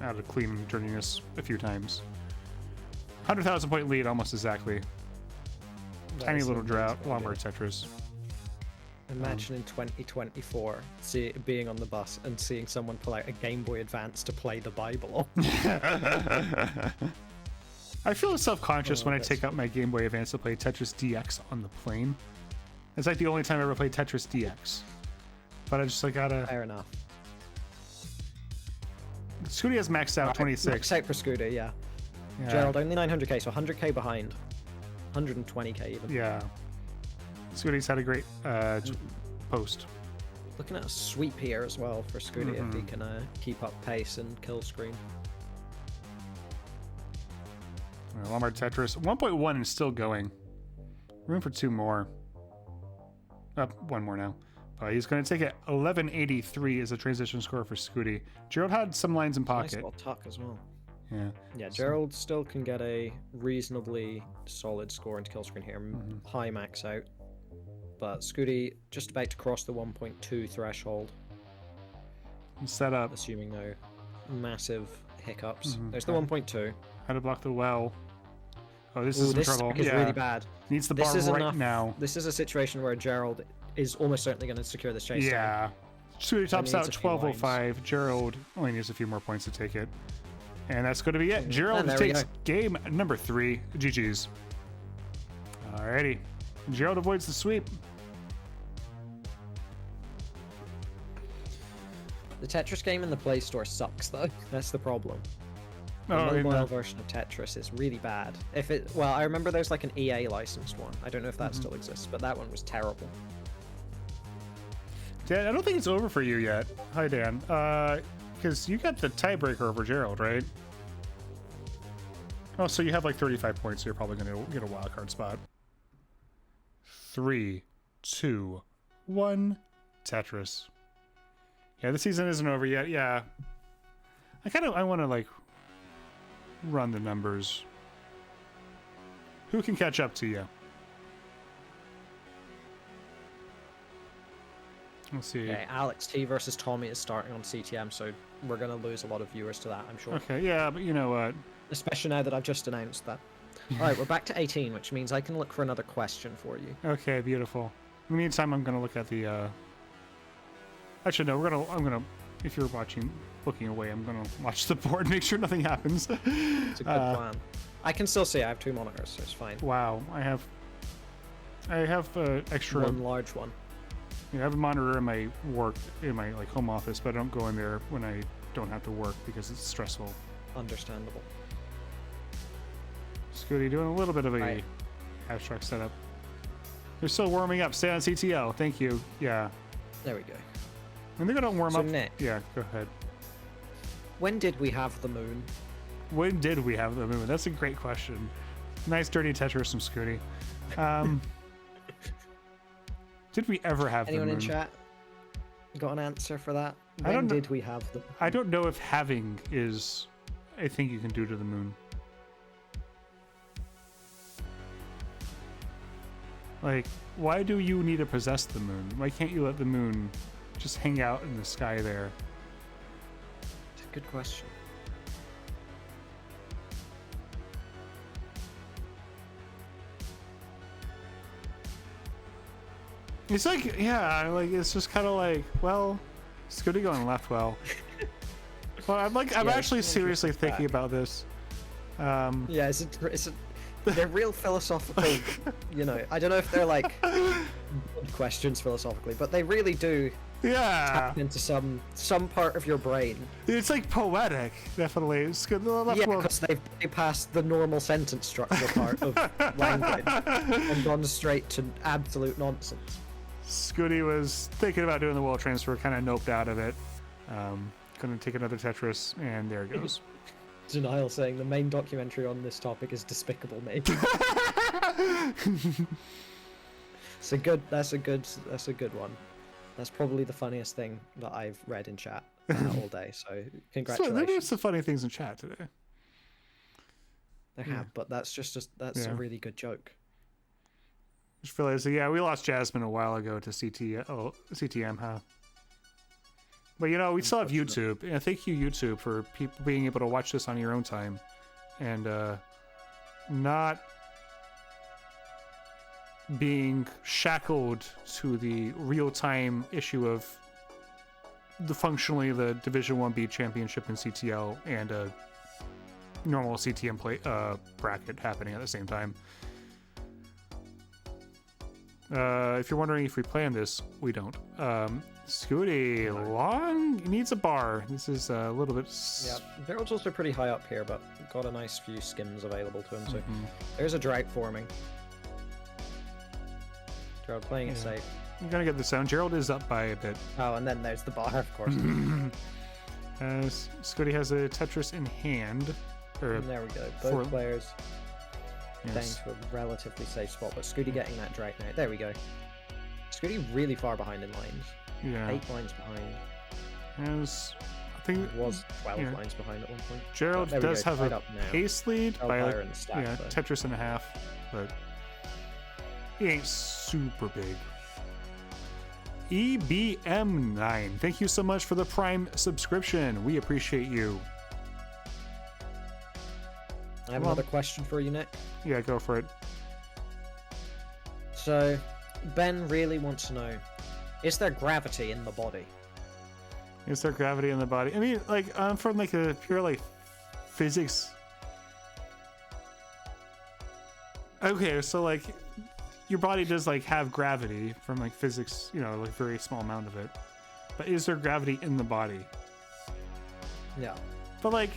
Speaker 1: out of clean journeyiness a few times. 100,000 point lead, almost exactly. Tiny little drought, Lombard Tetris.
Speaker 2: Imagine in 2024 being on the bus and seeing someone pull out a Game Boy Advance to play the Bible.
Speaker 1: I feel self-conscious when I take out my Game Boy Advance to play Tetris DX on the plane. It's like the only time I ever played Tetris DX. But I just like gotta.
Speaker 2: Fair enough.
Speaker 1: Scuti has maxed out 26.
Speaker 2: Maxed out for Scuti, yeah. Gerald only 900k, so 100k behind. 120k even.
Speaker 1: Yeah. Scuti's had a great post.
Speaker 2: Looking at a sweep here as well for Scuti if he can keep up pace and kill screen.
Speaker 1: Lombard Tetris 1.1 is still going. Room for 2 more. Up 1 more now. He's going to take it. 1183 is a transition score for Scuti. Gerald had some lines in pocket.
Speaker 2: Nice little tuck as well.
Speaker 1: Yeah.
Speaker 2: Yeah, Gerald still can get a reasonably solid score into kill screen here. High max out. But Scuti just about to cross the 1.2 threshold.
Speaker 1: Set up.
Speaker 2: Assuming no massive hiccups. There's the 1.2.
Speaker 1: How to block the well. Oh, this is in trouble.
Speaker 2: This is really bad.
Speaker 1: Needs the bar right now.
Speaker 2: This is a situation where Gerald is almost certainly going to secure this chase.
Speaker 1: Yeah. Scuti tops out 1205. Gerald only needs a few more points to take it. And that's going to be it. Gerald takes game number 3. GG's. Alrighty. Gerald avoids the sweep.
Speaker 2: The Tetris game in the Play Store sucks, though. That's the problem.
Speaker 1: Oh,
Speaker 2: the mobile version of Tetris is really bad. Well, I remember there's like an EA licensed one. I don't know if that still exists, but that one was terrible.
Speaker 1: Dan, I don't think it's over for you yet. Hi, Dan. Because you got the tiebreaker over Gerald, right? Oh, so you have like 35 points, so you're probably going to get a wild card spot. 3, 2, 1, Tetris. Yeah, the season isn't over yet. Yeah. I want to like run the numbers. Who can catch up to you? Let's see.
Speaker 2: Okay, Alex T versus Tommy is starting on CTM, so we're going to lose a lot of viewers to that, I'm sure.
Speaker 1: Okay, yeah, but you know what?
Speaker 2: Especially now that I've just announced that. Alright, we're back to 18, which means I can look for another question for you.
Speaker 1: Okay, beautiful. In the meantime, I'm going to look at the... Actually, no, I'm gonna... If you're looking away, I'm going to watch the board and make sure nothing happens.
Speaker 2: It's a good plan. I can still see I have 2 monitors, so it's fine.
Speaker 1: Wow, I have extra...
Speaker 2: One large one.
Speaker 1: Yeah, I have a monitor in my like home office, but I don't go in there when I don't have to work because it's stressful.
Speaker 2: Understandable.
Speaker 1: Scuti doing a little bit of a abstract setup. They're still warming up. Stay on CTL. Thank you. Yeah.
Speaker 2: There we go.
Speaker 1: And they're gonna warm up.
Speaker 2: Nick,
Speaker 1: yeah, go ahead.
Speaker 2: When did we have the moon?
Speaker 1: When did we have the moon? That's a great question. Nice dirty Tetris from Scuti. Did we ever have
Speaker 2: Anyone
Speaker 1: the moon?
Speaker 2: in chat got an answer for that? Did we have the...
Speaker 1: I don't know if having is a thing you can do to the moon. Like, why do you need to possess the moon? Why can't you let the moon just hang out in the sky there?
Speaker 2: It's a good question.
Speaker 1: It's like, yeah, like it's just kind of like, well, Scuti going left well. Well, I'm actually seriously thinking about this.
Speaker 2: Yeah, they're real philosophical, you know. I don't know if they're like good questions philosophically, but they really do tap into some part of your brain.
Speaker 1: It's like poetic, definitely. It's good. Yeah,
Speaker 2: because they've bypassed the normal sentence structure part of language and gone straight to absolute nonsense.
Speaker 1: Scuti was thinking about doing the wall transfer, kind of noped out of it. Gonna take another Tetris, and there it goes.
Speaker 2: Denial saying the main documentary on this topic is Despicable Me. That's a good one. That's probably the funniest thing that I've read in chat all day. So congratulations.
Speaker 1: So there were some funny things in chat today.
Speaker 2: There have, but that's a really good joke.
Speaker 1: Just realized, yeah, we lost Jasmine a while ago to CTM, huh? But you know, we still have YouTube, and thank you, YouTube, for people being able to watch this on your own time, and not being shackled to the real-time issue of functionally the Division 1B championship in CTL and a normal CTM bracket happening at the same time. If you're wondering if we plan this, we don't. Scuti, long needs a bar. This is a little bit.
Speaker 2: Yeah, Gerald's also pretty high up here, but got a nice few skims available to him. So there's a drought forming. Gerald playing it safe.
Speaker 1: You're gonna get the sound. Gerald is up by a bit.
Speaker 2: Oh, and then there's the bar, of course.
Speaker 1: Scuti has a Tetris in hand.
Speaker 2: And there we go. Both players down to a relatively safe spot, but Scuti getting that drought now. There we go. Scuti really far behind in lines.
Speaker 1: Yeah.
Speaker 2: 8 lines behind.
Speaker 1: I think
Speaker 2: it was 12 lines behind at one point.
Speaker 1: Gerald does have a pace lead by Tetris and a half, but he ain't super big. EBM9, thank you so much for the Prime subscription. We appreciate you.
Speaker 2: I have another question for you, Nick.
Speaker 1: Yeah, go for it.
Speaker 2: So, Ben really wants to know, is there gravity in the body?
Speaker 1: Is there gravity in the body? I mean, like, from like a pure like physics. Okay, so like your body does like have gravity from like physics, you know, like very small amount of it. But is there gravity in the body?
Speaker 2: Yeah.
Speaker 1: But like,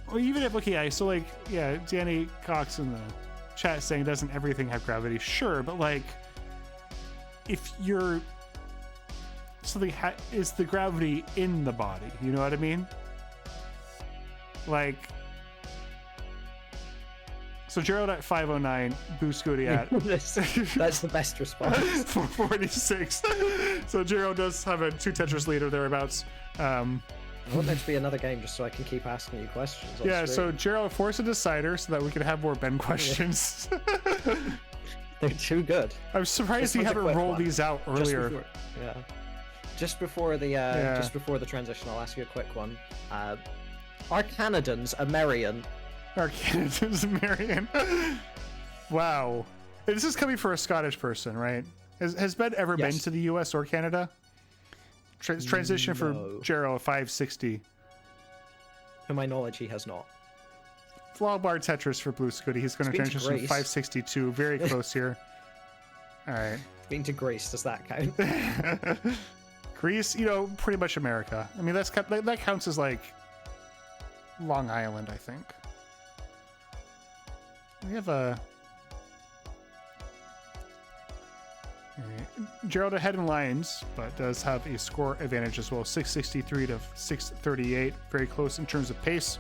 Speaker 1: well, even if, okay, so like, yeah, Danny Cox in the chat saying doesn't everything have gravity? Sure, but like, if you're something is the gravity in the body, you know what I mean? Like, so Gerald at 509, Boo Scuti at
Speaker 2: that's the best response.
Speaker 1: 446. So Gerald does have a 2 Tetris lead or thereabouts.
Speaker 2: I want there to be another game just so I can keep asking you questions.
Speaker 1: Yeah, so Gerald, force a decider so that we can have more Ben questions.
Speaker 2: They're too good.
Speaker 1: I'm surprised you haven't rolled these out earlier.
Speaker 2: Just before the transition, I'll ask you a quick one. Are Canadians American?
Speaker 1: Are Canadians American? Wow. This is coming for a Scottish person, right? Has Ben ever been to the US or Canada? Transition for Gerald 560.
Speaker 2: To my knowledge, he has not.
Speaker 1: Long bar Tetris for Blue Scuti. He's going to transition to 562. Very close here. All right.
Speaker 2: Been to Greece. Does that count?
Speaker 1: Greece, you know, pretty much America. I mean, that counts as like Long Island, I think. We have a Gerald ahead in lines, but does have a score advantage as well. 663 to 638. Very close in terms of pace.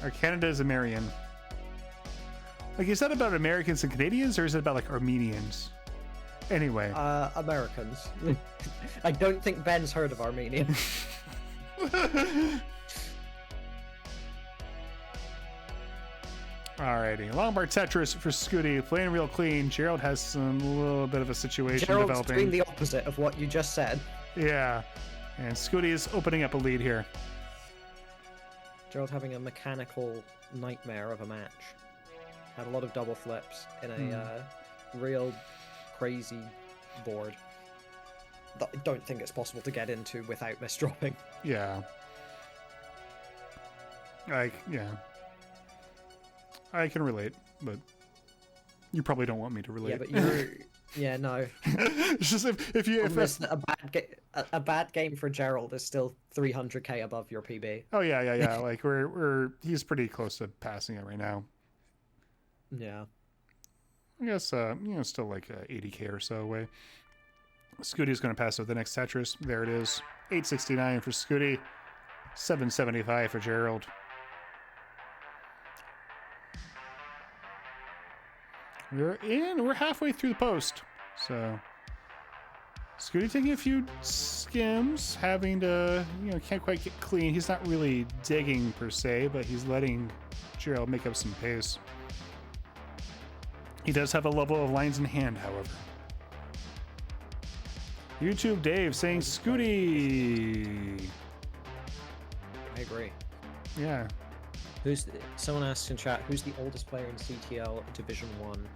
Speaker 1: Our Canada is American. Like, is that about Americans and Canadians, or is it about like Armenians? Anyway.
Speaker 2: Americans. I don't think Ben's heard of Armenia.
Speaker 1: Alrighty, long bar Tetris for Scuti, playing real clean. Gerald has a little bit of a situation developing.
Speaker 2: Doing the opposite of what you just said.
Speaker 1: Yeah, and Scuti is opening up a lead here.
Speaker 2: Gerald having a mechanical nightmare of a match. Had a lot of double flips in a real crazy board that I don't think it's possible to get into without misdropping.
Speaker 1: Yeah. Yeah. I can relate, but you probably don't want me to relate.
Speaker 2: Yeah, but you're... Yeah, no.
Speaker 1: It's just if
Speaker 2: a bad game for Gerald is still 300k above your PB.
Speaker 1: Oh yeah. Like he's pretty close to passing it right now.
Speaker 2: Yeah.
Speaker 1: I guess, still like 80k or so away. Scuti's going to pass over the next Tetris. There it is. 869 for Scuti. 775 for Gerald. We're halfway through the post. So Scuti taking a few skims, having to, can't quite get clean. He's not really digging per se, but he's letting Gerald make up some pace. He does have a level of lines in hand, however. YouTube Dave saying Scuti.
Speaker 2: I agree.
Speaker 1: Yeah.
Speaker 2: Someone asked in chat, who's the oldest player in CTL Division 1?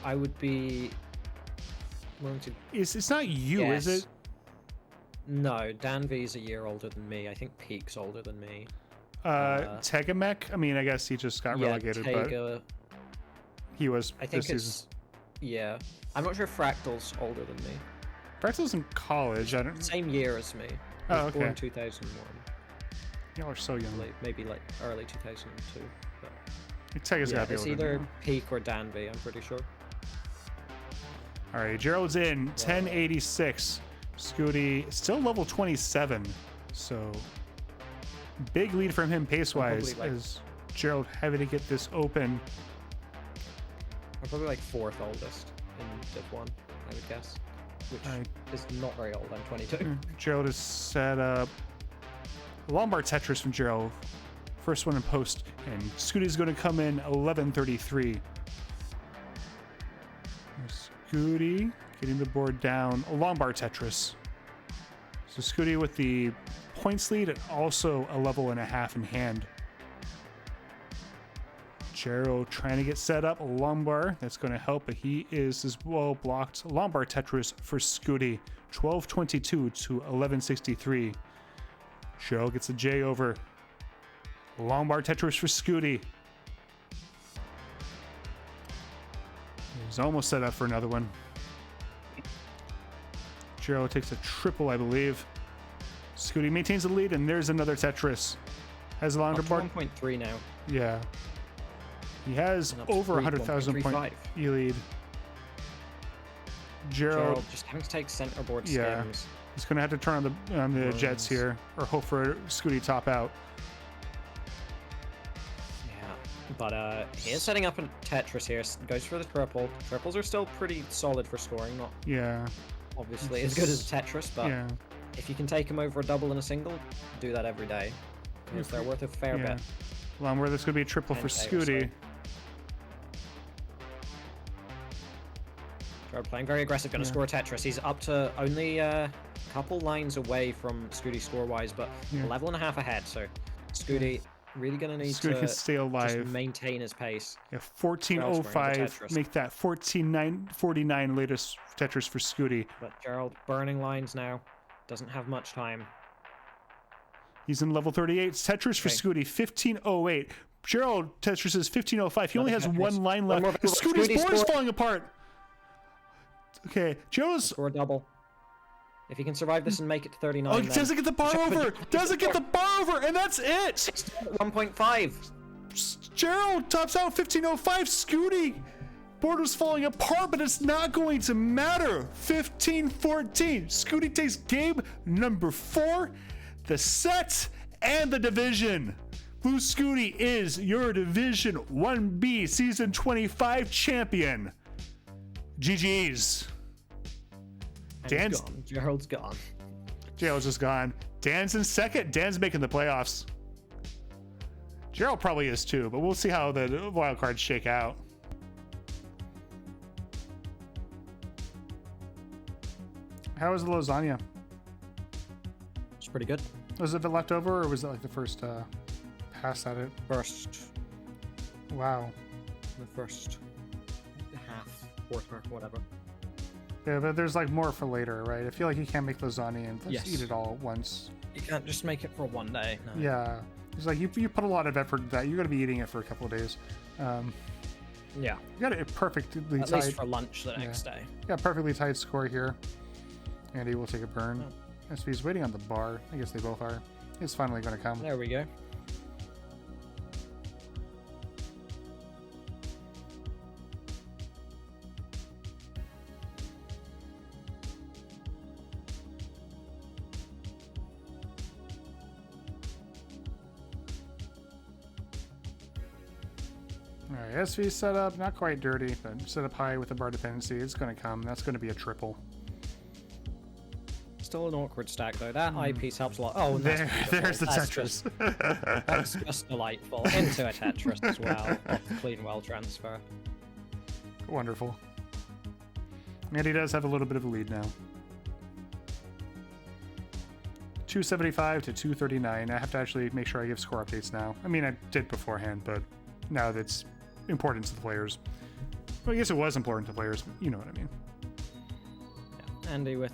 Speaker 2: I would be willing to...
Speaker 1: It's not you,
Speaker 2: guess.
Speaker 1: is it?
Speaker 2: No, Dan V's a year older than me. I think Peek's older than me.
Speaker 1: Tegamech? I mean, I guess he just got relegated,
Speaker 2: Tega,
Speaker 1: but he was
Speaker 2: I think
Speaker 1: this
Speaker 2: it's...
Speaker 1: season.
Speaker 2: Yeah. I'm not sure if Fractal's older than me.
Speaker 1: Fractal's in college. I don't...
Speaker 2: Same year as me.
Speaker 1: Oh, okay.
Speaker 2: Born 2001.
Speaker 1: Y'all are so young.
Speaker 2: Maybe like early 2002. But
Speaker 1: Tega's gotta be
Speaker 2: it's
Speaker 1: older
Speaker 2: either
Speaker 1: than
Speaker 2: Peek or Danby, I'm pretty sure.
Speaker 1: All right, Gerald's in 1086. Scuti still level 27, so big lead from him pace-wise as Gerald having to get this open.
Speaker 2: I'm probably like 4th oldest in Div 1, I would guess, which is not very old. I'm 22.
Speaker 1: Gerald is set up. Lombard Tetris from Gerald. First one in post, and Scuti's going to come in 1133. Scuti getting the board down. A Lombard Tetris. So Scuti with the points lead and also a level and a half in hand. Gerald trying to get set up. A Lombard, that's going to help, but he is as well blocked. Lombard Tetris for Scuti. 1222 to 1163. Gerald gets a J over. Lombard Tetris for Scuti. He's almost set up for another one. Gerald takes a triple, I believe. Scuti maintains the lead, and there's another Tetris. Has a longer board.
Speaker 2: 1.3 now.
Speaker 1: Yeah. He has over 100,000 point E-lead. Gerald
Speaker 2: just having to take center board skims.
Speaker 1: Yeah. He's going to have to turn on the jets here, or hope for Scuti top out.
Speaker 2: Yeah, but he is setting up a Tetris here. Goes for the triple. Triples are still pretty solid for scoring, not obviously as good as Tetris, but if you can take him over a double and a single, do that every day. Because they're worth a fair bit.
Speaker 1: Where there's going to be a triple for Scuti.
Speaker 2: Gerald playing very aggressive, going to score a Tetris. He's up to only a couple lines away from Scuti score-wise, but a level and a half ahead. So Scuti really going to need to
Speaker 1: stay alive.
Speaker 2: Just maintain his pace.
Speaker 1: Yeah, 1405, make that 1449 latest Tetris for Scuti.
Speaker 2: But Gerald burning lines now, doesn't have much time.
Speaker 1: He's in level 38. Tetris for Scuti, 1508. Gerald Tetris is 1505. He only has one line left. Scuti's board is falling apart. Okay, Gerald's...
Speaker 2: Score a double. If he can survive this and make it to 39.
Speaker 1: Oh, he doesn't get the bar over! Doesn't get the bar over, and that's it!
Speaker 2: 1.5.
Speaker 1: Gerald tops out 1505. Scuti board was falling apart, but it's not going to matter. 1514. Scuti takes game number 4, the set, and the division. Blue Scuti is your Division 1B Season 25 champion. GG's.
Speaker 2: Dan's gone. Gerald's gone.
Speaker 1: Gerald's just gone. Dan's in second. Dan's making the playoffs. Gerald probably is too, but we'll see how the wild cards shake out. How was the lasagna?
Speaker 2: It's pretty good.
Speaker 1: Was it left over, or was it like the first pass at it?
Speaker 2: First.
Speaker 1: Wow.
Speaker 2: The first half, quarter, whatever.
Speaker 1: Yeah, but there's like more for later, right? I feel like you can't make lasagna and just eat it all at once.
Speaker 2: You can't just make it for one day. No.
Speaker 1: Yeah. It's like you put a lot of effort into that. You're going to be eating it for a couple of days.
Speaker 2: Yeah.
Speaker 1: You got it perfectly
Speaker 2: tied. At least for lunch the next day.
Speaker 1: Yeah, perfectly tight score here. Andy will take a burn. So he's waiting on the bar. I guess they both are. It's finally going to come.
Speaker 2: There we go.
Speaker 1: All right, SV setup, not quite dirty, but set up high with the bar dependency. It's going to come. That's going to be a triple.
Speaker 2: Still an awkward stack though. That eyepiece helps a lot. Oh, and
Speaker 1: there's the
Speaker 2: that's
Speaker 1: Tetris.
Speaker 2: That's just delightful. Into a Tetris as well. Clean well transfer.
Speaker 1: Wonderful. And he does have a little bit of a lead now. 275 to 239. I have to actually make sure I give score updates now. I mean, I did beforehand, but now that's important to the players. Well, I guess it was important to players. You know what I mean.
Speaker 2: Yeah. Andy with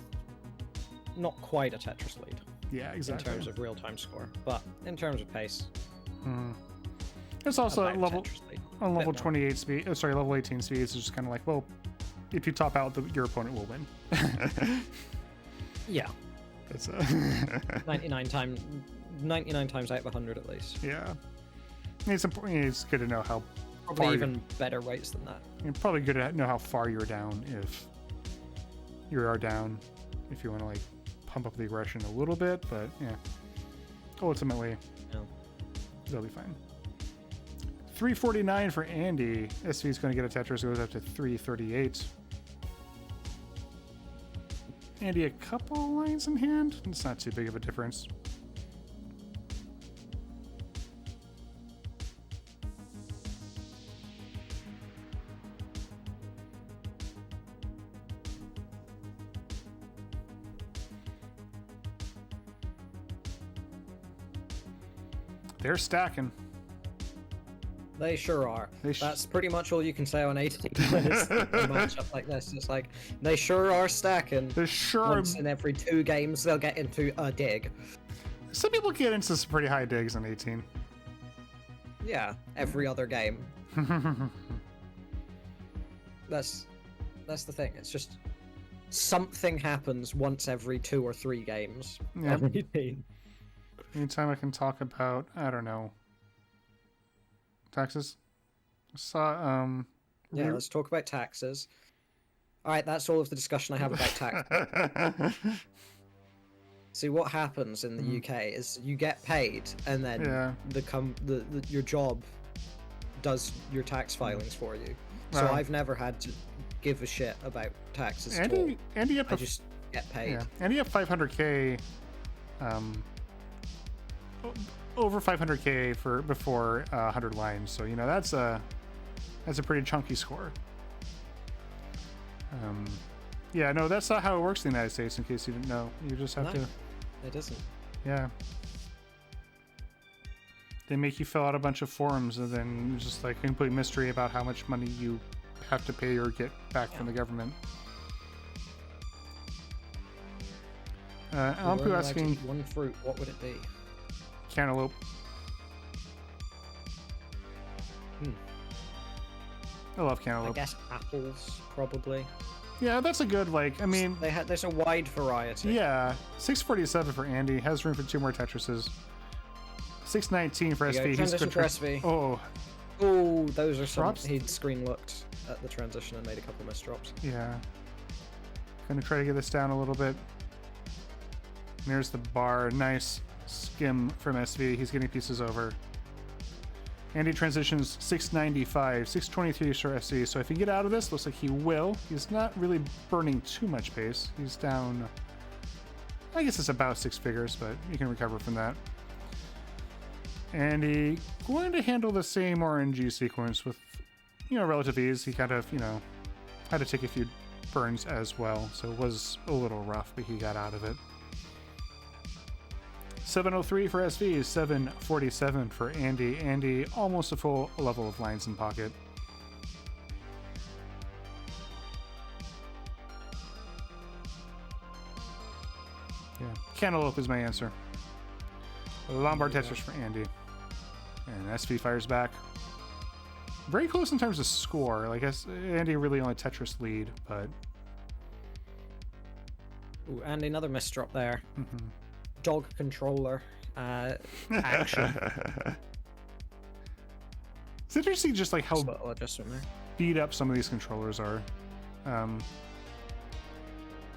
Speaker 2: not quite a Tetris lead.
Speaker 1: Yeah, exactly.
Speaker 2: In terms of real-time score, but in terms of pace.
Speaker 1: It's also
Speaker 2: about
Speaker 1: level
Speaker 2: Tetris lead.
Speaker 1: on level 28 speed. Oh, sorry, level 18 speed. It's just kind of like, well, if you top out, your opponent will win.
Speaker 2: Yeah.
Speaker 1: That's
Speaker 2: 99 times out of 100 at least.
Speaker 1: Yeah. It's important. It's good to know how
Speaker 2: Probably
Speaker 1: far
Speaker 2: even better weights than that.
Speaker 1: You're probably good to know how far you're down if you are down. If you want to like pump up the aggression a little bit, but yeah, ultimately, they'll be fine. 349 for Andy. SV is going to get a Tetris. Goes up to 338. Andy, a couple lines in hand. It's not too big of a difference. They're stacking.
Speaker 2: They sure are. That's pretty much all you can say on 18 when it's a matchup like this. It's like, they sure are stacking.
Speaker 1: They sure
Speaker 2: Once in every 2 games, they'll get into a dig.
Speaker 1: Some people get into some pretty high digs on 18.
Speaker 2: Yeah, every other game. That's the thing. It's just something happens once every 2 or 3 games.
Speaker 1: Yeah.
Speaker 2: Every team.
Speaker 1: Anytime I can talk about, I don't know, taxes.
Speaker 2: Yeah, let's talk about taxes. All right, that's all of the discussion I have about tax. See, what happens in the UK is you get paid, and then your job does your tax filings for you. So I've never had to give a shit about taxes at all. I just get paid.
Speaker 1: Yeah. Andy up 500k, over 500k for before 100 lines. So you know that's a pretty chunky score. Yeah, no, that's not how it works in the United States. In case you didn't know, you just have to.
Speaker 2: It isn't.
Speaker 1: Yeah. They make you fill out a bunch of forms, and then just like complete mystery about how much money you have to pay or get back from the government. Ampu asking,
Speaker 2: one fruit, what would it be?
Speaker 1: Cantaloupe. I love cantaloupe.
Speaker 2: I guess apples, probably.
Speaker 1: Yeah, that's a good, like, I mean...
Speaker 2: There's a wide variety.
Speaker 1: Yeah, 647 for Andy. Has room for 2 more Tetrises. 619 for SV.
Speaker 2: Transition for SV.
Speaker 1: Oh,
Speaker 2: those are some... He'd screen looked at the transition and made a couple misdrops.
Speaker 1: Yeah. Gonna try to get this down a little bit. There's the bar. Nice skim from SV. He's getting pieces over. Andy transitions 695, 623 for SV. So if he get out of this, looks like he will. He's not really burning too much pace. He's down, I guess it's about 6 figures, but you can recover from that. Andy going to handle the same RNG sequence with, relative ease. He kind of, had to take a few burns as well. So it was a little rough, but he got out of it. 703 for SV, 747 for Andy. Andy almost a full level of lines in pocket. Yeah, cantaloupe is my answer. Lombard Tetris for Andy. And SV fires back. Very close in terms of score. Like, Andy really only Tetris lead, but...
Speaker 2: Ooh, Andy, another misdrop there. Dog controller action.
Speaker 1: It's interesting just like how
Speaker 2: adjustment there.
Speaker 1: Beat up some of these controllers are.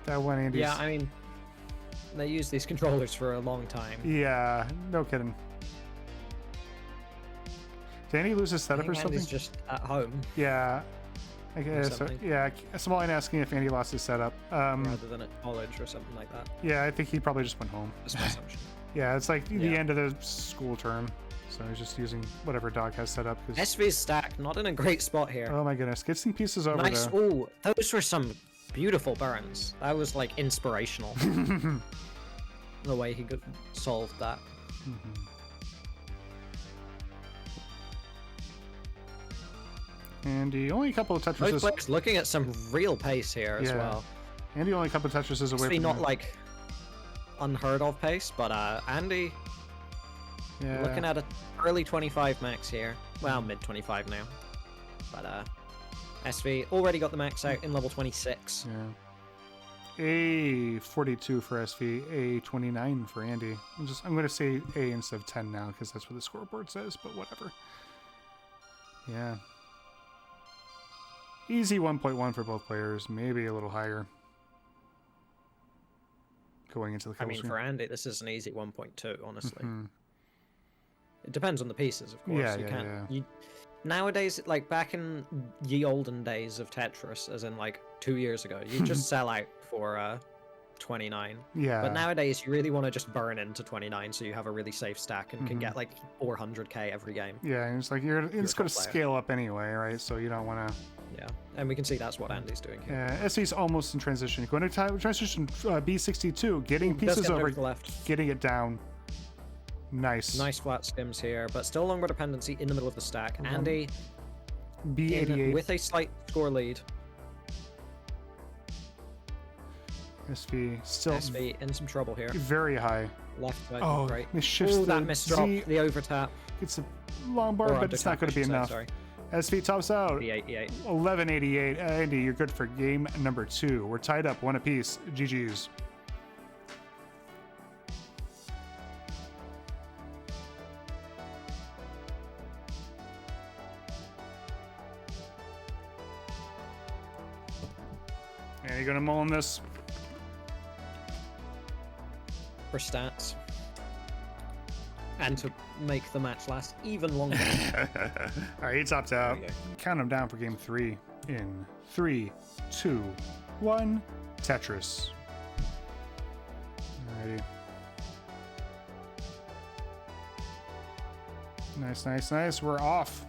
Speaker 1: That one, Andy's...
Speaker 2: Yeah, I mean, they use these controllers for a long time.
Speaker 1: Yeah, no kidding. Did Andy lose his
Speaker 2: I
Speaker 1: setup
Speaker 2: think
Speaker 1: or something?
Speaker 2: Andy's just at home
Speaker 1: Yeah. I guess. So,
Speaker 2: something.
Speaker 1: yeah. Smalley asking if Andy lost his setup.
Speaker 2: rather than at college or something like that.
Speaker 1: Yeah, I think he probably just went home.
Speaker 2: That's my assumption.
Speaker 1: Yeah, it's like the
Speaker 2: Yeah.
Speaker 1: end of the school term. So he's just using whatever Dog has set up. 'Cause-
Speaker 2: SV's stack, not in a great spot here.
Speaker 1: oh my goodness. Get some pieces over
Speaker 2: Nice.
Speaker 1: there.
Speaker 2: Oh, those were some beautiful burns. That was like inspirational. The way he could solve that.
Speaker 1: Andy, only a couple of touches.
Speaker 2: Both players looking at some real pace here as
Speaker 1: Yeah.
Speaker 2: well.
Speaker 1: Andy only a couple of touches away
Speaker 2: Maybe
Speaker 1: from
Speaker 2: not
Speaker 1: you.
Speaker 2: like unheard of pace, but Andy
Speaker 1: Yeah.
Speaker 2: looking at an early 25 max here. Well, mid 25 now. But SV already got the max out in level 26.
Speaker 1: Yeah. A42 for SV, A29 for Andy. I'm going to say A instead of 10 now because that's what the scoreboard says, but whatever. Yeah. Easy 1.1 for both players, maybe a little higher. Going into the
Speaker 2: I mean,
Speaker 1: screen.
Speaker 2: for Andy, this is an easy 1.2, honestly. It depends on the pieces, of course.
Speaker 1: Yeah,
Speaker 2: you
Speaker 1: yeah,
Speaker 2: can't.
Speaker 1: yeah.
Speaker 2: Nowadays, like back in ye olden days of Tetris, as in like 2 years ago, you just sell out for 29.
Speaker 1: Yeah.
Speaker 2: But nowadays, you really want to just burn into 29 so you have a really safe stack and can get like 400k every game.
Speaker 1: Yeah, and it's like it's going to
Speaker 2: top player.
Speaker 1: scale up anyway, right? So you don't want to.
Speaker 2: Yeah, and we can see that's what Andy's doing here.
Speaker 1: Yeah, SV's almost in transition. Going to transition B62, getting
Speaker 2: Does
Speaker 1: pieces
Speaker 2: get
Speaker 1: over,
Speaker 2: to the left.
Speaker 1: getting it down. Nice.
Speaker 2: Nice flat skims here, but still longer dependency in the middle of the stack. Andy
Speaker 1: B88.
Speaker 2: with a slight score lead.
Speaker 1: SV still
Speaker 2: SV in some trouble here.
Speaker 1: very high.
Speaker 2: Left side,
Speaker 1: Oh,
Speaker 2: great.
Speaker 1: it shifts
Speaker 2: Oh, that
Speaker 1: the
Speaker 2: missed drop,
Speaker 1: Z.
Speaker 2: the overtap.
Speaker 1: It's a long bar,
Speaker 2: Or
Speaker 1: but it's not
Speaker 2: undertap,
Speaker 1: going
Speaker 2: I
Speaker 1: to be
Speaker 2: should say,
Speaker 1: enough.
Speaker 2: sorry.
Speaker 1: SV tops out.
Speaker 2: B88.
Speaker 1: 1188. Andy, you're good for game number 2. We're tied up, one apiece. GG's. And you're going to mull on this.
Speaker 2: For stats. And to make the match last even longer.
Speaker 1: All right, he topped out.
Speaker 2: There you
Speaker 1: Count him down for game 3 in 3, 2, 1. Tetris. Alrighty. Nice, nice, nice. We're off.